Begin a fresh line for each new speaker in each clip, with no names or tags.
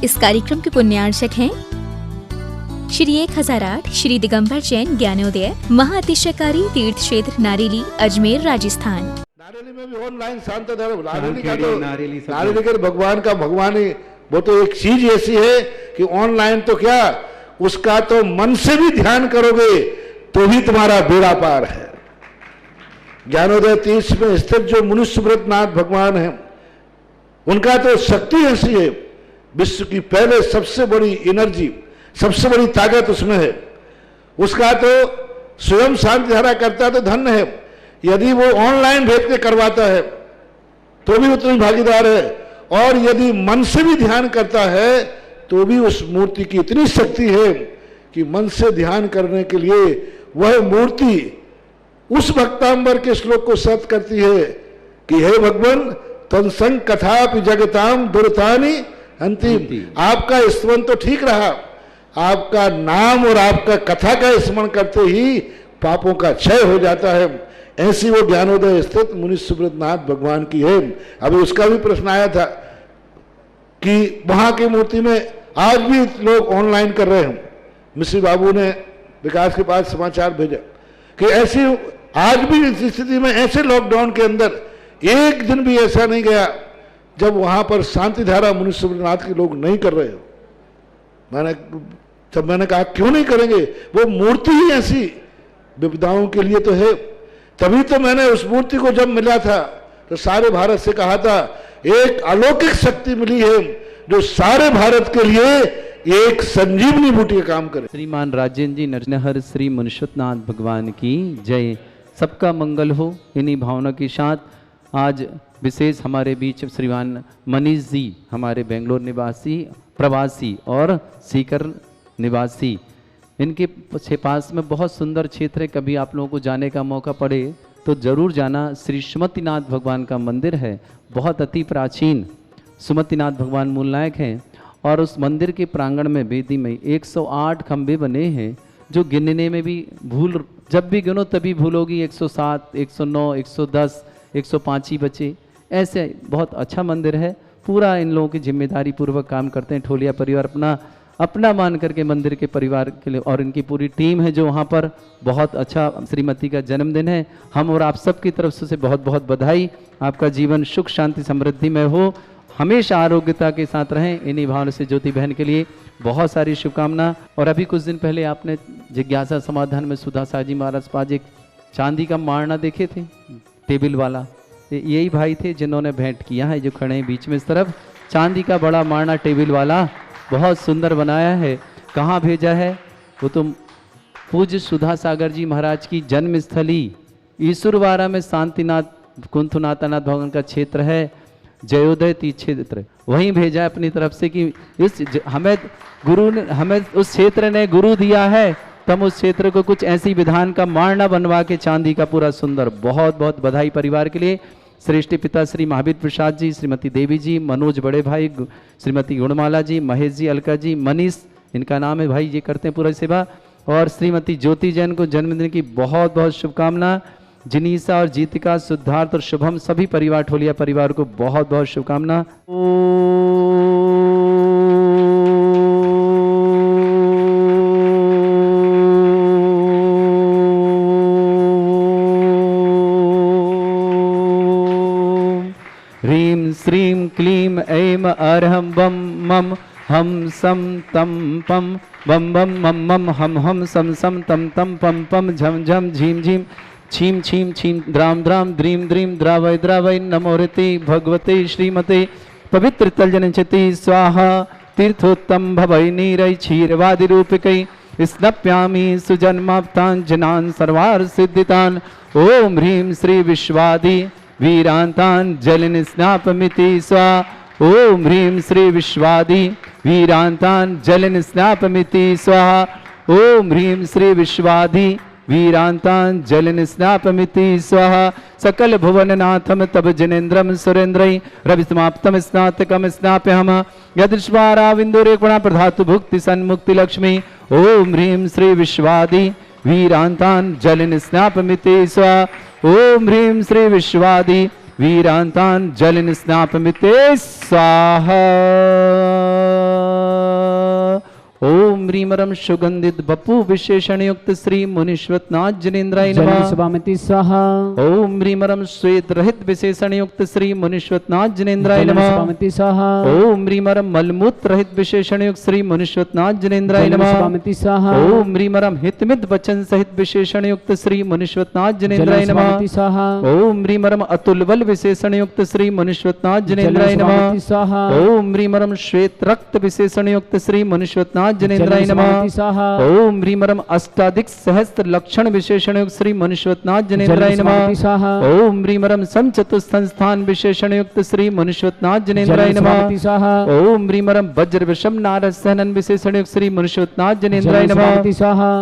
इस कार्यक्रम के पुण्यार्चक हैं श्री 1008 श्री दिगंबर जैन ज्ञानोदय महाअतिशयकारी तीर्थ क्षेत्र नारेली अजमेर राजस्थान।
नारेली में भी ऑनलाइन शांत धर्म नारेली का भगवान का भगवान ही वो तो एक चीज ऐसी है कि ऑनलाइन तो क्या उसका तो मन से भी ध्यान करोगे तो भी तुम्हारा बेड़ा पार है। ज्ञानोदय तीर्थ में स्थित जो मुनि सुब्रतनाथ भगवान है उनका तो शक्ति ऐसी है, विश्व की पहले सबसे बड़ी एनर्जी सबसे बड़ी ताकत उसमें है। उसका तो स्वयं शांति धारा करता तो धन्य है, यदि वो ऑनलाइन भेज के करवाता है तो भी उतनी भागीदार है, और यदि मन से भी ध्यान करता है तो भी उस मूर्ति की इतनी शक्ति है कि मन से ध्यान करने के लिए वह मूर्ति उस भक्तांबर के श्लोक को सत्य करती है कि हे भगवान तत्संग कथापि जगताम दुर्तानि अंतिम। आपका स्मरण तो ठीक रहा, आपका नाम और आपका कथा का स्मरण करते ही पापों का क्षय हो जाता है। ऐसी वो ज्ञानोदय स्थित मुनि सुब्रतनाथ भगवान की है। अभी उसका भी प्रश्न आया था कि वहां की मूर्ति में आज भी लोग ऑनलाइन कर रहे हैं। मिश्री बाबू ने विकास के पास समाचार भेजा कि ऐसी आज भी इस स्थिति में ऐसे लॉकडाउन के अंदर एक दिन भी ऐसा नहीं गया जब वहां पर शांति धारा मुनि सुब्रतनाथ के लोग नहीं कर रहे हो। मैंने कहा क्यों नहीं करेंगे, वो मूर्ति ही ऐसी विपदाओं के लिए तो है। तभी तो मैंने उस मूर्ति को जब मिला था तो सारे भारत से कहा था एक अलौकिक शक्ति मिली है जो सारे भारत के लिए एक संजीवनी बूटी का काम करे।
श्रीमान राजेंद्र जी नरनहर श्री मुनिशुतनाथ भगवान की जय। सबका मंगल हो। इन्हीं भावना के साथ आज विशेष हमारे बीच श्रीमान मनीष जी, हमारे बेंगलोर निवासी प्रवासी और सीकर निवासी, इनके पास में बहुत सुंदर क्षेत्र है। कभी आप लोगों को जाने का मौका पड़े तो जरूर जाना। श्री सुमतिनाथ भगवान का मंदिर है, बहुत अति प्राचीन। सुमतिनाथ भगवान मूलनायक हैं और उस मंदिर के प्रांगण में वेदी में 108 खंबे बने हैं जो गिनने में भी भूल, जब भी गिनो तभी भूलोगी। 107, 109, 110, 105 ही बचे। ऐसे बहुत अच्छा मंदिर है। पूरा इन लोगों की जिम्मेदारी पूर्वक काम करते हैं। ठोलिया परिवार अपना मान करके मंदिर के परिवार के लिए, और इनकी पूरी टीम है जो वहाँ पर। बहुत अच्छा श्रीमती का जन्मदिन है। हम और आप सब की तरफ से बहुत बहुत बधाई। आपका जीवन सुख शांति समृद्धि में हो, हमेशा आरोग्यता के साथ रहें। इन्हीं भावना से ज्योति बहन के लिए बहुत सारी शुभकामना। और अभी कुछ दिन पहले आपने जिज्ञासा समाधान में सुधा साजी महाराज पास एक चांदी का मारना देखे थे, टेबल वाला। यही भाई थे जिन्होंने भेंट किया है, जो खड़े हैं बीच में इस तरफ। चांदी का बड़ा मारना टेबल वाला बहुत सुंदर बनाया है। कहाँ भेजा है वो तो पूज्य सुधा सागर जी महाराज की जन्मस्थली ईश्वरवाड़ा में शांतिनाथ कुंथुनाथनाथ भगवान का क्षेत्र है, जयोदय तीर्थ क्षेत्र, वहीं भेजा है अपनी तरफ से कि हमें गुरु ने, हमें उस क्षेत्र ने गुरु दिया है, तम उस क्षेत्र को कुछ ऐसी विधान का मारना बनवा के चांदी का पूरा सुंदर। बहुत बहुत बधाई परिवार के लिए। श्रेष्ठ पिता श्री महावीर प्रसाद जी, श्रीमती देवी जी, मनोज बड़े भाई, श्रीमती गुणमाला जी, महेश जी, अलका जी, मनीष इनका नाम है भाई, ये करते हैं पूरा सेवा। और श्रीमती ज्योति जैन को जन्मदिन की बहुत बहुत शुभकामना। जिनीसा और जीतिका, सिद्धार्थ और शुभम सभी परिवार ठोलिया परिवार को बहुत बहुत शुभकामना। ह्रीं श्रीं क्लीं ऐं अर्हं बम मम हम सम तम पम बम बम मम मम हम हम सम सम तम तम पम पम झम झम झीम झीम छीम छीम छीम द्राम द्राम द्रीम द्रीम द्रावय द्रावय नमोरते भगवते श्रीमते पवित्र तलजनचिति स्वाहा तीर्थोत्तम भवै नीरै क्षीरवादि रूपिकै स्नप्यामि सुजन्माप्तान् जनान् सर्वार्थ सिद्धितान्। ओम ह्रीं श्री विश्वादि वीरांतान् जलिन स्नापमिति स्वा। ओम ह्रीं श्री विश्वादि वीरांतान् जलिन स्नापमिति स्वाहा। ओम ह्रीं श्री विश्वादि वीरांतान् जलिन स्नापमिति स्वाहा। सकल भुवननाथम तब जनेन्द्रम सुरेन्द्रै रवि समाप्तम स्नातकम स्नाप्यहम यदृश्वाराविंदुरेकुणा प्रधातु भुक्ति सन्मुक्ति लक्ष्मी। ओम ह्रीं श्री विश्वादि वीरांतान् जलिन स्नापमिति स्वाहा। ओम ह्रीं श्री विश्वादि वीरांतान् जलिन स्नापमिते स्वाहा। ओम ह्रीं श्री विश्वादि वीरांतान् जलिन स्नापमिते स्वाहा। ओम ह्रीं श्री विश्वादि वीरांतान् जलिन स्नापमिते स्वाहा। ओम ह्रीं श्री विश्वादि वीरांतान् जलिन स्नापमिते स्वाहा। ओम ह्रीं श्री विश्वादि वीरांतान् जलिन स्नापमिते स्वाहा। ओम ह्रीमरम सुगंधित बपु विशेषण युक्त श्री मुनीश्वतनाथ जनेन्द्राय नमः।
स्वामिति स्वाहा।
ओम ह्रीमरम श्वेत रहित विशेषण युक्त श्री मुनीश्वतनाथ जनेन्द्राय नमः।
स्वामिति स्वाहा।
ओम ह्रीमरम मलमूत्र रहित विशेषण युक्त श्री मुनीश्वतनाथ जनेन्द्राय नमः।
स्वामिति स्वाहा।
ओम ह्रीमरम हितमित वचन सहित विशेषण युक्त श्री मुनीश्वतनाथ जनेन्द्राय नमः।
स्वामिति स्वाहा।
ओम ह्रीमरम अतुल बल विशेषण युक्त श्री मुनीश्वतनाथ जनेन्द्राय नमः।
स्वामिति स्वाहा।
ओम ह्रीमरम श्वेत रक्त विशेषण युक्त श्री मुनीश्वतनाथ जनेन्द्राय नमः।
स्वामिति स्वाहा।
ओम ह्रीमरम अष्टाधिक सहस्त्र लक्षण विशेषण युक्त श्री मुनीश्वतनाथ जनेन्द्राय नमः।
स्वामिति स्वाहा।
ओम ह्रीमरम समचतुस्थान विशेषण युक्त श्री मुनीश्वतनाथ जनेन्द्राय नमः।
स्वामिति स्वाहा।
ओम ह्रीमरम वज्र विषम नारद सहनन विशेषण युक्त श्री मुनीश्वतनाथ जनेन्द्राय नमः।
स्वामिति स्वाहा।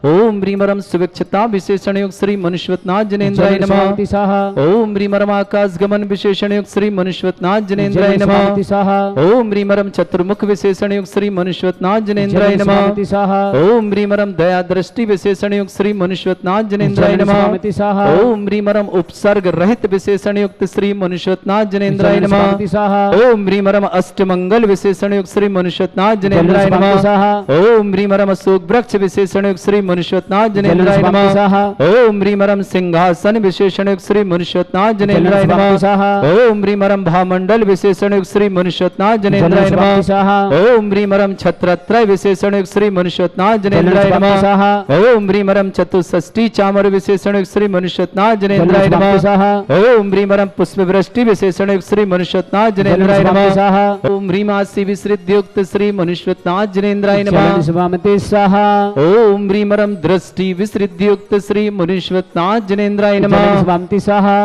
ओम ह्रीमरम सुविक्षता विशेषण युक्त श्री मुनीश्वतनाथ जनेन्द्राय नमः।
स्वामिति स्वाहा।
ओम ह्रीमरम आकाश गमन विशेषण युक्त श्री मुनीश्वतनाथ जनेन्द्राय नमः।
स्वामिति स्वाहा।
ओम ह्रीमरम चतुर्मुख विशेषण युक्त श्री मुनीश्वतनाथ जनेन्द्राय नमः।
स्वामिति स्वाहा।
ओम ह्रीमरम दया दृष्टि विशेषण युक्त श्री मुनीश्वतनाथ जनेन्द्राय नमः।
स्वामिति स्वाहा।
ओम ह्रीमरम उपसर्ग रहित विशेषण युक्त श्री मुनीश्वतनाथ जनेन्द्राय नमः।
स्वामिति स्वाहा।
ओम ह्रीमरम अष्टमंगल विशेषण युक्त श्री मुनीश्वतनाथ जनेन्द्राय
स्वामिति
नमः।
स्वाहा।
ओम ह्रीमरम अशोक वृक्ष विशेषण युक्त श्री मुनीश्वतनाथ जनेन्द्राय
स्वामिति
नमः।
स्वाहा।
ओम ह्रीमरम सिंहासन विशेषण युक्त श्री मुनीश्वतनाथ जनेन्द्राय
स्वामिति
नमः।
स्वाहा।
ओम ह्रीमरम भामंडल विशेषण युक्त श्री मुनीश्वतनाथ जनेन्द्राय
स्वामिति
नमः।
स्वाहा।
ओम ह्रीमरम छत्रत्रय विशेषण युक्त श्री मुनीश्वतनाथ जनेन्द्राय
स्वामिति
नमः।
स्वाहा।
ओम ह्रीमरम चतुष्षष्टि चामर विशेषण युक्त श्री मुनीश्वतनाथ जनेन्द्राय
स्वामिति
नमः।
स्वाहा।
ओम ह्रीमरम पुष्पवृष्टि विशेषण युक्त श्री मुनीश्वतनाथ जनेन्द्राय
स्वामिति
नमः।
स्वाहा।
ओम ह्रीमासी विसृत युक्त श्री मुनीश्वतनाथ जनेन्द्राय नमः।
स्वामिति स्वाहा।
ओम ह्रीमरम दृष्टि विसृत युक्त श्री मुनीश्वतनाथ जनेन्द्राय नमः।
स्वामिति स्वाहा।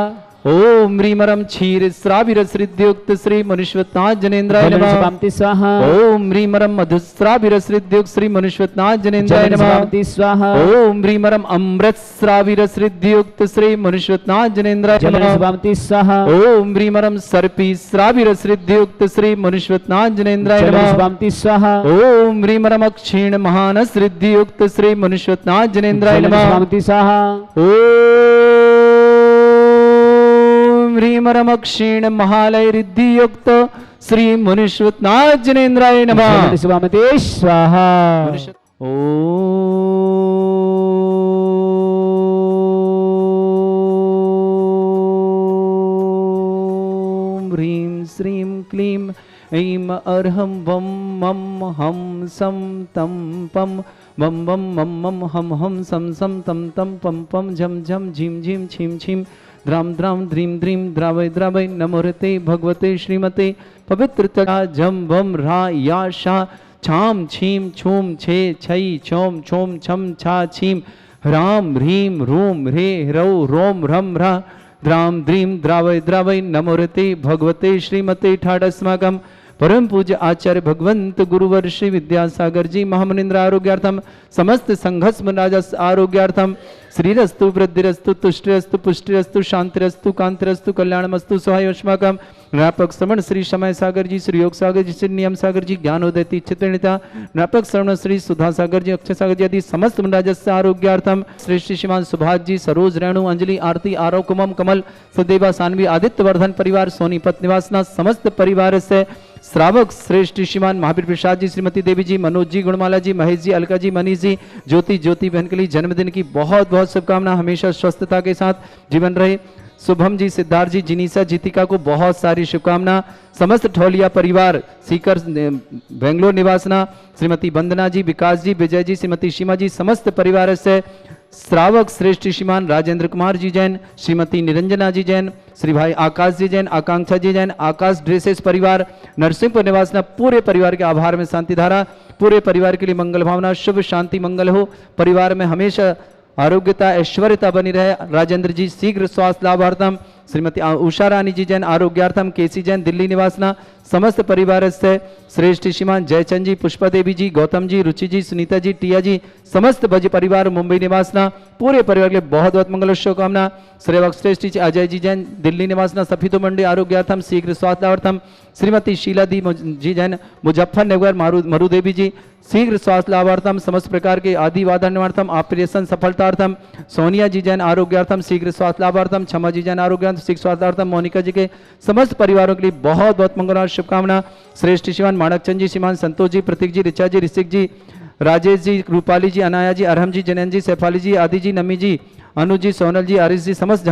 ओम ह्रीमरम क्षीर श्राविर युक्त श्री मुनीश्वतनाथ जनेन्द्राय नमः।
स्वामिति स्वाहा।
ओम ह्रीमरम मधुस्राविर युक्त श्री मुनीश्वतनाथ जनेन्द्राय नमः।
स्वामिति स्वाहा।
ओम ह्रीमरम अमृत श्राविर युक्त श्री मुनीश्वतनाथ जनेन्द्राय नमः।
स्वामिति स्वाहा।
ओम ह्रीमरम सर्पी श्राविर युक्त श्री मुनीश्वतनाथ जनेन्द्राय नमः।
स्वामिति स्वाहा।
ओम ह्रीमरम क्षीण महानस युक्त श्री मुनीश्वतनाथ जनेन्द्राय नमः।
स्वामिति स्वाहा।
ओम ह्रीमरम क्षीण महालय रिद्धि युक्त श्री मुनीश्वतनाथ जनेन्द्राय नमः।
स्वामिति स्वाहा।
ओम ह्रीं श्रीं क्लीं ऐं अर्हं वं मं हम सं तं पं वं वं मं मं हम हम सं सं तं तं पं पं झं झं झीं झीं छीं छीं द्रां द्रां द्रीं द्रीं द्रावय द्रावय नमोरते भगवते श्रीमते पवित्रता झं वं रा या शा छाम छीं छूम छे छै छोम छोम छम छा छीं ह्रां ह्रीं रूं ह्रे ह्रौ रोम ह्रं ह्रा द्रां द्रीं द्रावय द्रावय नमोरते भगवते श्रीमते ठाडस्माकं परम पूज्य आचार्य भगवंत गुरुवर श्री विद्यासागर जी महामनिंद्र आरोग्यार्थम समस्त संघस्म राजस आरोग्यार्थम श्रीरस्तु वृद्धिरस्तु तुष्टिरस्तु पुष्टिरस्तु शांतिरस्तु कांतिरस्तु कल्याणमस्तु सहायोष्माकम ज्ञापक श्रवण श्री समय सागर जी श्री योग सागर जी श्री नियम सागर जी ज्ञानोदय चित्रणिता ज्ञापक श्रवण श्री सुधा सागर जी अक्षय सागर जी आदि समस्त राजस्य आरोग्यार्थम श्रेष्ठ श्रीमान सुभाष जी सरोज रेणु अंजलि आरती आरव कुमम कमल सदेवा सानवी आदित्य वर्धन परिवार सोनीपत निवासना समस्त परिवार से श्रावक श्रेष्ठ श्रीमान महावीर प्रसाद जी श्रीमती देवी जी मनोज जी गुणमाला जी महेश जी अलका जी मनीष जी ज्योति बहन के लिए जन्मदिन की बहुत बहुत शुभकामना हमेशा स्वस्थता के साथ जीवन रहे। शुभम जी सिद्धार्थ जी जिनीसा जीतिका को बहुत सारी शुभकामना। समस्त ठोलिया परिवार सीकर बेंगलोर निवासना श्रीमती वंदना जी विकास जी विजय जी श्रीमती सीमा जी समस्त परिवार से श्रावक श्रेष्ठ श्रीमान राजेंद्र कुमार जी जैन श्रीमती निरंजना जी जैन श्री भाई आकाश जी जैन आकांक्षा जी जैन आकाश ड्रेसेस परिवार नरसिंहपुर निवासना पूरे परिवार के आभार में शांति धारा पूरे परिवार के लिए मंगल भावना शुभ शांति मंगल हो परिवार में हमेशा आरोग्यता ऐश्वर्यता बनी रहे। राजेंद्र जी शीघ्र स्वास्थ्य लाभार्थम श्रीमती उषा रानी जी जैन आरोग्यार्थम केसी जैन दिल्ली निवासना समस्त परिवार से श्रेष्ठ श्रीमान जयचंद जी पुष्पा देवी जी गौतम जी रुचि जी सुनीता जी टिया जी समस्त भज परिवार मुंबई निवासना पूरे परिवार के लिए बहुत बहुत मंगल शुभकामना। श्रेवक श्रेष्ठ जी अजय जी जैन दिल्ली निवासना सफीतो मंडी आरोग्यार्थम शीघ्र स्वास्थ्यार्थम श्रीमती शीला दी जी जैन मुजफ्फरनगर मरु देवी जी शीघ्र स्वास्थ्य लाभार्थम समस्त प्रकार के आदि वादा निवार्थम ऑपरेशन सफलतार्थम सोनिया जी जैन आरोग्यार्थम शीघ्र स्वास्थ्य लाभार्थम क्षमा जी जैन आरोग्यार्थम शीघ्र स्वास्थ्यार्थम मोनिका जी के समस्त परिवारों के लिए बहुत बहुत मंगल शुभकामना। श्रेष्ठ श्रीमान माणकचंद जी, श्रीमान संतोष जी, प्रतीक जी, ऋचा जी, ऋषिक जी, राजेश जी, रूपाली जी, अनाया जी, अरहम जी, जनन जी, सैफाली जी, आदि जी, नमी जी, अनु जी, सोनल जी, आरिश जी, समस्त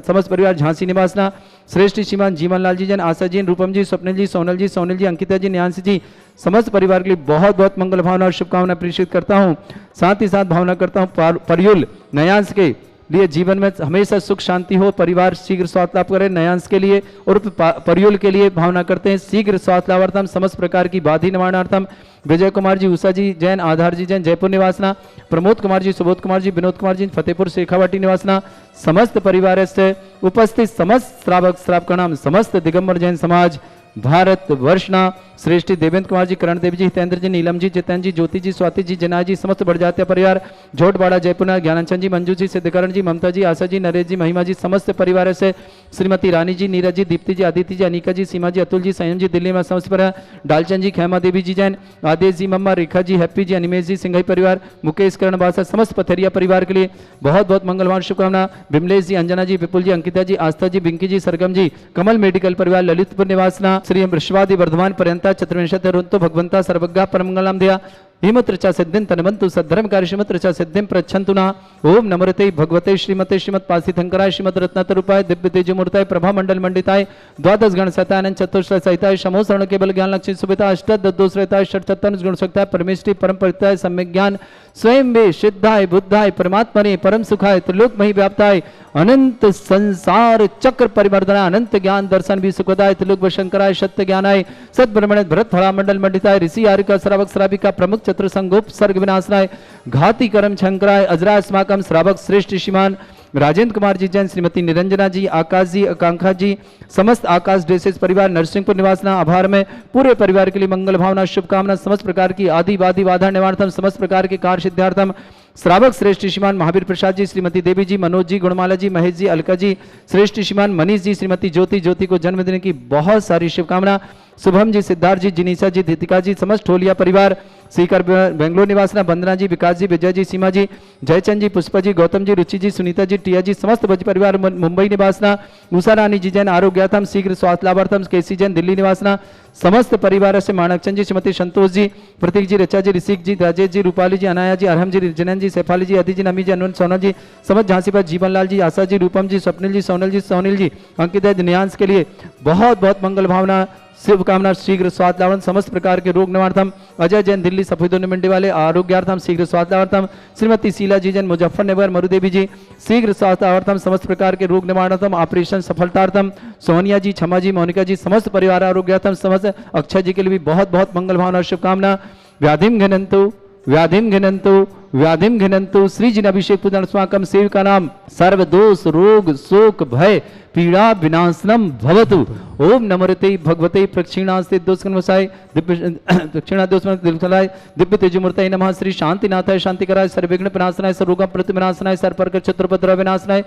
समस्त परिवार झांसी निवासना। श्रेष्ठ श्रीमान जीवन लाल जी जन, आशा जी, रूपम जी, स्वप्निल जी, सोनल जी, अंकिता जी, न्यांसी जी, समस्त परिवार के लिए बहुत बहुत मंगल भावना और शुभकामना प्रेषित करता हूँ। साथ ही साथ भावना करता हूँ परयुल नयांश के लिए जीवन में हमेशा सुख शांति हो, परिवार शीघ्र स्वास्थ्य लाभ करे। नयांश के लिए और परयुल के लिए भावना करते हैं शीघ्र स्वास्थ्य लाभार्थम, समस्त प्रकार की बाधी निवारणार्थम। विजय कुमार जी, उषा जी जैन, आधार जी जैन, जयपुर निवासना। प्रमोद कुमार जी, सुबोध कुमार जी, विनोद कुमार जी, फतेहपुर शेखावाटी निवासना। समस्त परिवार से उपस्थित समस्त श्रावक श्रावकणाम, समस्त दिगंबर जैन समाज भारत वर्षना। श्रेष्ठी देवेंद्र कुमार जी, करण देवी जी, हितेंद्र जी, नीलम जी, जितेंद्र जी, ज्योति जी, स्वाति जी, जना जी, समस्त बड़जात्या परिवार झोटवाड़ा जयपुर, ज्ञानचंद जी, मंजू जी, सिद्धकरण जी, ममता जी, आशा जी, नरेश जी, महिमा जी, समस्त परिवार से श्रीमती रानी जी, नीरज जी, दीप्ति जी, आदित्य जी, अनिका जी, सीमा जी, अतुल जी, संयम जी, दिल्ली में समस्त परिवार, डालचंद जी, खेमा देवी जी जैन, आदेश जी, मम्मा, रेखा जी, हैप्पी जी, अनिमेश जी, सिंघई परिवार, मुकेश करण बासा, समस्त पथरिया परिवार के लिए बहुत बहुत मंगलवान शुभकामना। विमलेश जी, अंजना जी, विपुल जी, अंकिता जी, आस्था जी, बिंकी जी, सरगम जी, कमल मेडिकल परिवार ललितपुर निवासना। श्री वृषवादि वर्धमान पर्यंता चतुर्विंशति तो भगवंता सर्वज्ञा परमंगलम दिया हिमत्रचा सिद्धिं तनवन्तु सद्धर्म कार्यश्रीमत्रचा सिद्धिं प्रच्छन्तु नः। ओम नमोते भगवते श्रीमते श्रीमत् पासिथंकराय श्रीमत् रत्नतरूपाय दिव्य तेजमूर्ताय प्रभा मंडल मंडिताय द्वादश गण सतानंद चतुश्र सहिताय शमो शरण केवल ज्ञान लक्ष्मी सुविता अष्टदोषरताय षट्चत्तर गुण सकताय परमेष्टि परम परिताय सम्यक ज्ञान स्वयं वे सिद्धाय बुद्धाय परमात्मने परम सुखाय त्रिलोकमयी व्याप्ताय अनंत संसार चक्र परिवर्धना अनंत ज्ञान दर्शन भी सुखदाय त्रिलोक शंकराय सत्य ज्ञानाय सद्ब्रह्मण भरत फला मंडल मंडिताय ऋषि आर्य श्रावक श्राविका प्रमुख चतुर संगोप सर्ग विनाशनाय घाती करम शंकराय अजरा स्माकम श्रावक श्रेष्ठ श्रीमान राजेंद्र कुमार जी जैन, श्रीमती निरंजना जी, आकाश जी, आकांक्षा जी, समस्त आकाश ड्रेसेस परिवार नरसिंहपुर निवासना। आभार में पूरे परिवार के लिए मंगल भावना शुभकामना। समस्त प्रकार की आदि वादी बाधा निवारणम, समस्त प्रकार के कार्य सिद्धार्थम श्रावक श्रेष्ठ श्रीमान महावीर प्रसाद जी, श्रीमती देवी जी, मनोज जी, गुणमाला जी, महेश जी, अलका जी, श्रेष्ठ श्रीमान मनीष जी, श्रीमती ज्योति को जन्मदिन की बहुत सारी शुभकामना। शुभम जी, सिद्धार्थ जी, जिनीसा जी, दीतिका जी, समस्त ठोलिया परिवार सीकर बेंगलोर निवासना। वंदना जी, विकास जी, विजय जी, सीमा जी, जयचंद जी, पुष्पा जी, गौतम जी, रुचि जी, सुनीता जी, टिया जी, समस्त बज परिवार मुंबई निवासना। उषा रानी जी जैन आरोग्यार्थम शीघ्र स्वास्थ्य लाभार्थम केसी जैन दिल्ली निवासना। समस्त परिवार से माणकचंद जी, श्रीमती संतोष जी, प्रतीक जी, रचा जी, ऋषिक जी, राजेश जी, रूपाली जी, अनाया जी, अरहम जी, जनन जी, सैफाली जी, अदी जी, नमी जी, अनुन सोनल जी, समस्त झांसी पर जीवन लाल जी, आशा जी, रूपम जी, स्वप्निल जी, सोनल जी, सोनिल जी, अंकिता न्यांस के लिए बहुत बहुत मंगल भावना शुभकामना। शीघ्र स्वास्थ्य लाभार्थम समस्त प्रकार के रोग निवारणार्थम। अजय जैन दिल्ली सफेदों मंडी वाले आरोग्यार्थम शीघ्र स्वास्थ्य लाभार्थम। श्रीमती शीला जी जैन मुजफ्फरनगर मरुदेवी जी शीघ्र स्वास्थ्य लाभार्थम समस्त प्रकार के रोग निवारणार्थम ऑपरेशन सफलतार्थम। सोनिया जी, क्षमा जी, मोनिका जी, समस्त परिवार आरोग्यार्थम। समस्त अक्षय जी के लिए भी बहुत बहुत मंगल भावना शुभकामना। व्याधिम घिनंतु व्याधिम घिनंतु व्याधिम घिनंतु श्री जिन अभिषेक पूजन अस्माकं सेविका नाम सर्व दोष रोग शोक भय पीड़ा विनाशनम भवतु। ओम नमोते भगवते प्रक्षिणास्ते दोषकन्वसाय दिव्य प्रक्षिणा दोषकन्वसाय दिव्य तेजमूर्तये नमः। श्री शांतिनाथाय शांतिकराय सर्वविघ्न विनाशनाय सर्वरोग प्रतिविनाशनाय सर्वपर्क चतुर्पद्रव विनाशनाय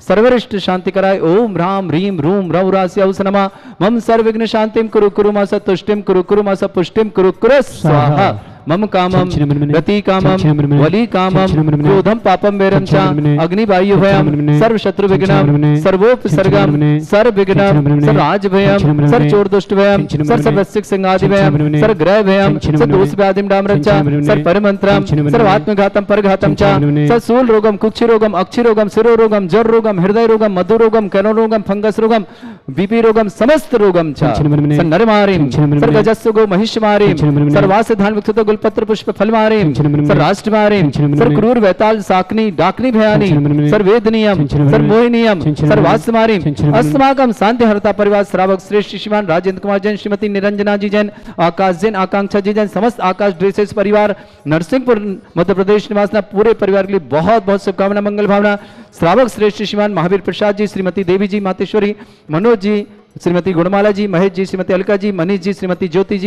सर्वरिष्ट शांतिकराय ओम ह्रां ह्रीं ह्रूं रौरास्य औस नमः। मम सर्वविघ्न शांतिं कुरु कुरु मा तुष्टिं कुरु कुरु मा पुष्टिं कुरु कुरु स्वाहा। मम कामम रति कामम वली कामम क्रोधम पापम वैरम च अग्निवायु भयम सर्व शत्रु विघ्नम सर्वोपसर्गम सर्व विघ्नम सर्व राज भयम सर्व चोर दुष्ट भयम सर्व सर्वसिक संगादि भयम सर्व ग्रह भयम सर्व दोष व्याधिम डामरम च सर्व परमंत्रम सर्व आत्मघातम परघातम च सर्व सूल रोगम कुक्षि रोगम अक्षि रोगम शिरो रोगम जर रोगम हृदय रोगम मधु रोगम कैनो रोगम फंगस रोगम बीपी रोगम समस्त रोगम च सर्व नरमारिम सर्व गजस्सु गो महिषमारिम सर्वास धान विक्षित पत्र पुष्प फल मारे सर राष्ट्र मारे सर क्रूर वैताल साकनी डाकनी भयानी सर वेदनियम सर मोहिनियम सर वास मारे अस्माकम शांति हरता परिवार श्रावक श्रेष्ठ श्रीमान राजेंद्र कुमार जैन, श्रीमती निरंजना जी जैन, आकाश जैन, आकांक्षा जी जैन, समस्त आकाश ड्रेसेस परिवार नरसिंहपुर मध्य प्रदेश निवासना। पूरे परिवार के लिए बहुत बहुत शुभकामना मंगल भावना। श्रावक श्रेष्ठ श्रीमान महावीर प्रसाद जी, श्रीमती देवी जी, मातेश्वरी, मनोज जी, श्रीमती गुणमाला जी, महेश जी, श्रीमती अलका जी, मनीष जी, श्रीमती ज्योति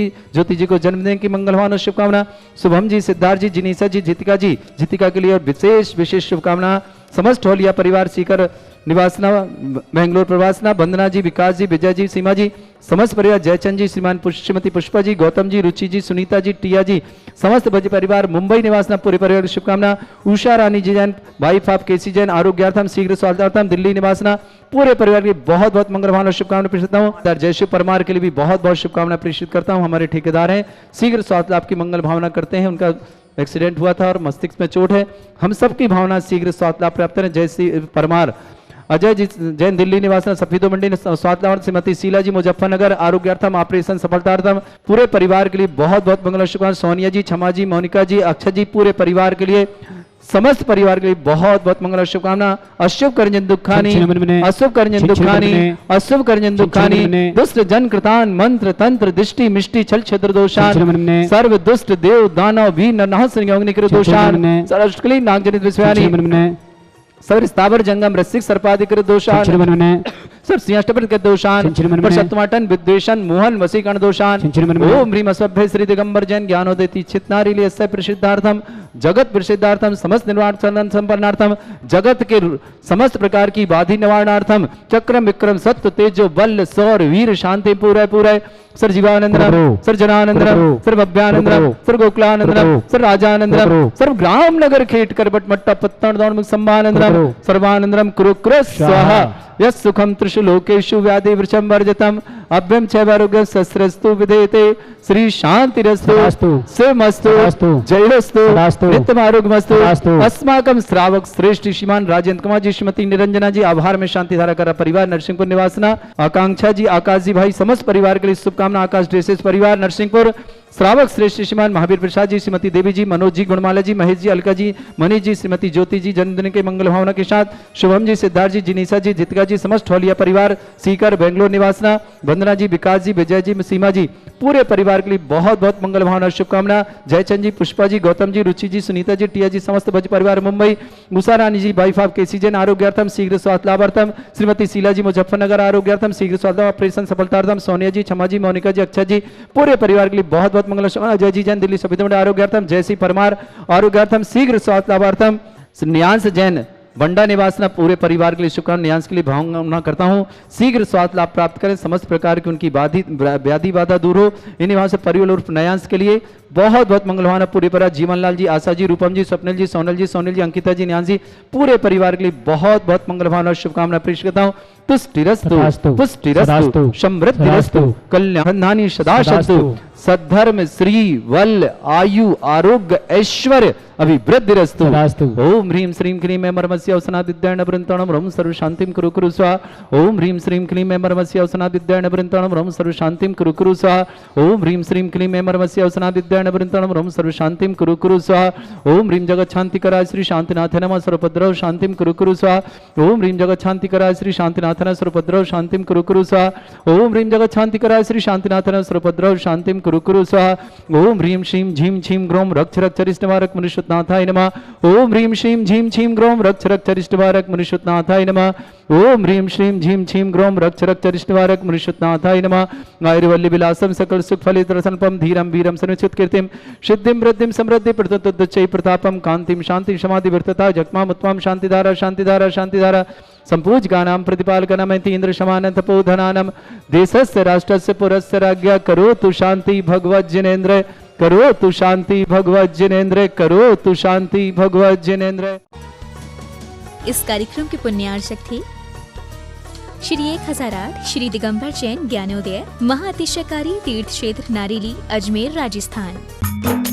जी को जन्मदिन की मंगल भावना शुभकामना। शुभम जी, सिद्धार्थ जी, जिनीसा जी, जितिका के लिए और विशेष शुभकामना। समस्त होलिया परिवार सीकर निवासना बेंगलोर प्रवासना, वंदना जी, विकास जी, विजय जी, सीमा जी, समस्त परिवार, जयचंद जी, श्रीमान श्रीमती पुष्पा जी, गौतम जी, रुचि जी, सुनीता जी, टिया जी, समस्त भज परिवार, मुंबई निवासना पूरे परिवार की शुभकामना। उषा रानी जी Jain, wife of KC Jain, आरोग्यार्थम शीघ्र स्वास्थ्यार्थम, दिल्ली निवासना पूरे परिवार की बहुत बहुत मंगल भावना शुभकामना प्रेषित करता हूँ। जयशिव परमार के लिए भी बहुत बहुत शुभकामना प्रेषित करता हूँ। हमारे ठेकेदार हैं, शीघ्र स्वास्थ्य लाभ की मंगल भावना करते हैं। उनका एक्सीडेंट हुआ था और मस्तिष्क में चोट है, हम सबकी भावना शीघ्र स्वास्थ्य लाभ प्राप्त करें। जय परमार, अजय जी जैन, दिल्ली निवासन, सफीदो मंडी स्वास्थ्य लाभ, श्रीमती शीला जी, मुजफ्फरनगर, आरोग्यार्थम ऑपरेशन सफलतार्थम पूरे परिवार के लिए बहुत बहुत मंगल शुभकामना। सोनिया जी, क्षमा जी, मोनिका जी, अक्षय जी, पूरे परिवार के लिए, समस्त परिवार के लिए बहुत बहुत मंगल शुभकामना। अशुभ करजन दुखानी, अशुभ करजन दुखानी, अशुभ करजन दुखानी, दुष्ट जन कृतान मंत्र तंत्र दृष्टि मिष्टि छल छद्र दोषान, सर्व दुष्ट देव दानव भी नरनाथ अग्निकृत दोषान, सरस्वती नागजनित विश्वानी, सर स्थावर जंगम रसिक सर्पाधिकृत दोषान, सर सिंहाष्टपद के दोषान, पर शतमाटन विद्वेषण मोहन वसीकरण दोषान। ओम ह्रीम अस्वभ्य श्री दिगंबर जैन ज्ञानोदयति चित्नारी लिए प्रसिद्धार्थम, जगत प्रसिद्धार्थम, समस्त निवारण संपन्नार्थम, जगत के समस्त प्रकार की बाधि निवारणार्थम, चक्रम विक्रम सत्य तेजो बल सौर वीर शांति पूरे पूरे, सर जीवानंदनम, सर जनानंदनम, सर भव्यानंदनम, सर गोकुलानंदनम, सर राजानंदनम, सर ग्राम नगर खेट करबट मट्टा पत्तन दौड़ संभानंदनम, सर्वानंदनम कुरुक्र स्वाहा, यस सुखम त्रिषु लोकेषु व्याधि वृषम वर्जतम, अभ्यम चैवारोग्य शस्त्रस्तु विधेयते, श्री शांतिरस्तु शिवमस्तु जयस्तु नित्यमारोग्यमस्तु। अस्माकं श्रावक श्रेष्ठ श्रीमान राजेंद्र कुमार जी, श्रीमती निरंजना जी, आभार में शांति धारा करा परिवार, नरसिंहपुर निवासना, आकांक्षा जी, आकाश जी भाई, समस्त परिवार के लिए शुभकामना। आकाश ड्रेसेस परिवार नरसिंहपुर, श्रावक श्रेष्ठ श्रीमान महावीर प्रसाद जी, श्रीमती देवी जी, मनोज जी, गुणमाला जी, महेश जी, अलका जी, मनीष जी, श्रीमती ज्योति जी, जन्मदिन के मंगल भावना के साथ शुभम जी, सिद्धार्थ जी, जिनीसा जी, जितिका जी, समस्त ठौलिया परिवार, सीकर बेंगलोर निवासना, वंदना जी, विकास जी, विजय जी, सीमा जी, पूरे परिवार के लिए बहुत बहुत मंगल भावना शुभकामना। जयचंद जी, पुष्पा जी, गौतम जी, रुचि जी, सुनीता जी, टिया जी, समस्त भज परिवार मुंबई, उषा रानी जी, वाइफ ऑफ केसी जैन, आरोग्यार्थम शीघ्र स्वास्थ्य लाभार्थम, श्रीमती शीला जी, मुजफ्फरनगर, आरोग्यार्थम शीघ्र स्वास्थ्य ऑपरेशन सफलतार्थम, सोनिया जी, क्षमा जी, मोनिका जी, अक्षय जी, पूरे परिवार के लिए बहुत बहुत मंगल शुभकामना। अजय जी जैन, दिल्ली सफेद आरोग्यार्थम, जयसी परमार आरोग्यार्थम शीघ्र स्वास्थ्य लाभार्थम, न्यांस जैन बंडा निवासना पूरे परिवार के लिए शुभकामना। न्यांस के लिए भावना करता हूं शीघ्र स्वास्थ्य लाभ प्राप्त करें, समस्त प्रकार की उनकी व्याधि बाधा दूर हो। इन्हीं वहां से परिवार और न्यांस के लिए बहुत बहुत मंगल भावना पूरी परिवार, जीवनलाल जी, आशा जी, रूपम जी, स्वप्निल जी, सोनल जी, अंकिता जी, न्यांस जी, पूरे परिवार के लिए बहुत बहुत मंगल भावना शुभकामना प्रेषित करता हूं। तुष्टिरस्तु पुष्टिरस्तु समृद्धिरस्तु कल्याणानि सदाशस्तु, सद्धर्म श्री वल आयु आरोग्य ऐश्वर्य अभिवृद्धिरस्तु। ओम ह्रीम श्रीम क्लीम मे मर्मस्य अवसनादिद्यैर्न वृन्तणं रं सर्व शांतिं कुरु कुरु स्वाहा। ओम ह्रीम श्रीम क्लीम मे मर्मस्य अवसनादिद्यैर्न वृन्तणं रं सर्व शांतिं कुरु कुरु स्वाहा। ओम ह्रीम श्रीम क्लीम मे मर्मस्य अवसनादिद्यैर्न वृन्तणं रं सर्व शांतिं कुरु कुरु स्वाहा। ओम ह्रीम जगत शांतिकराय श्री शांतिनाथाय नमः सर्वभद्रौ शांतिं कुरु कुरु स्वाहा। ओम ह्रीम जगत शांतिकराय श्री शांतिनाथाय सर्वभद्रौ शांतिं कुरु कुरु स्वाहा। ओम ह्रीम जगत शांतिकराय श्री शांतिनाथाय सर्वभद्रौ शांतिं कुरु कुरु स्वाहा। ओम ह्रीम श्रीम झीम छीम ग्रोम रक्ष रक्ष रिष्टवारक मनुष्यनाथाय नमः। ओम ह्रीम श्रीम झीम छीम ग्रोम रक्ष रक्ष रिष्टवारक मनुष्यनाथाय नमः। ओम ह्रीम श्रीम झीम छीम ग्रोम रक्ष रक्ष रिष्टवारक मनुष्यनाथाय नमः। आयुर्वल्ली विलासम सकल सुख फलित रसनपम धीरम वीरम सनुचित कीर्तिम सिद्धिम वृद्धिम समृद्धि प्रतुच्चै प्रतापम कांतिम शांति समाधि वर्तता जगमाम उत्तम शांतिधारा शांतिधारा शांतिधारा संपूज गानाम प्रतिपालकनम इंद्र शमानंद तपोधनानम देशस्य राष्ट्रस्य पुरस्य राज्ञा करो तु शांति भगवत जिनेन्द्र करो तु शांति भगवत जिनेन्द्र करो तु शांति भगवत जिनेन्द्र।
इस कार्यक्रम के पुण्यार्चक थे श्री 1008 श्री दिगंबर जैन ज्ञानोदय महाअतिशयकारी तीर्थ क्षेत्र नारेली अजमेर राजस्थान।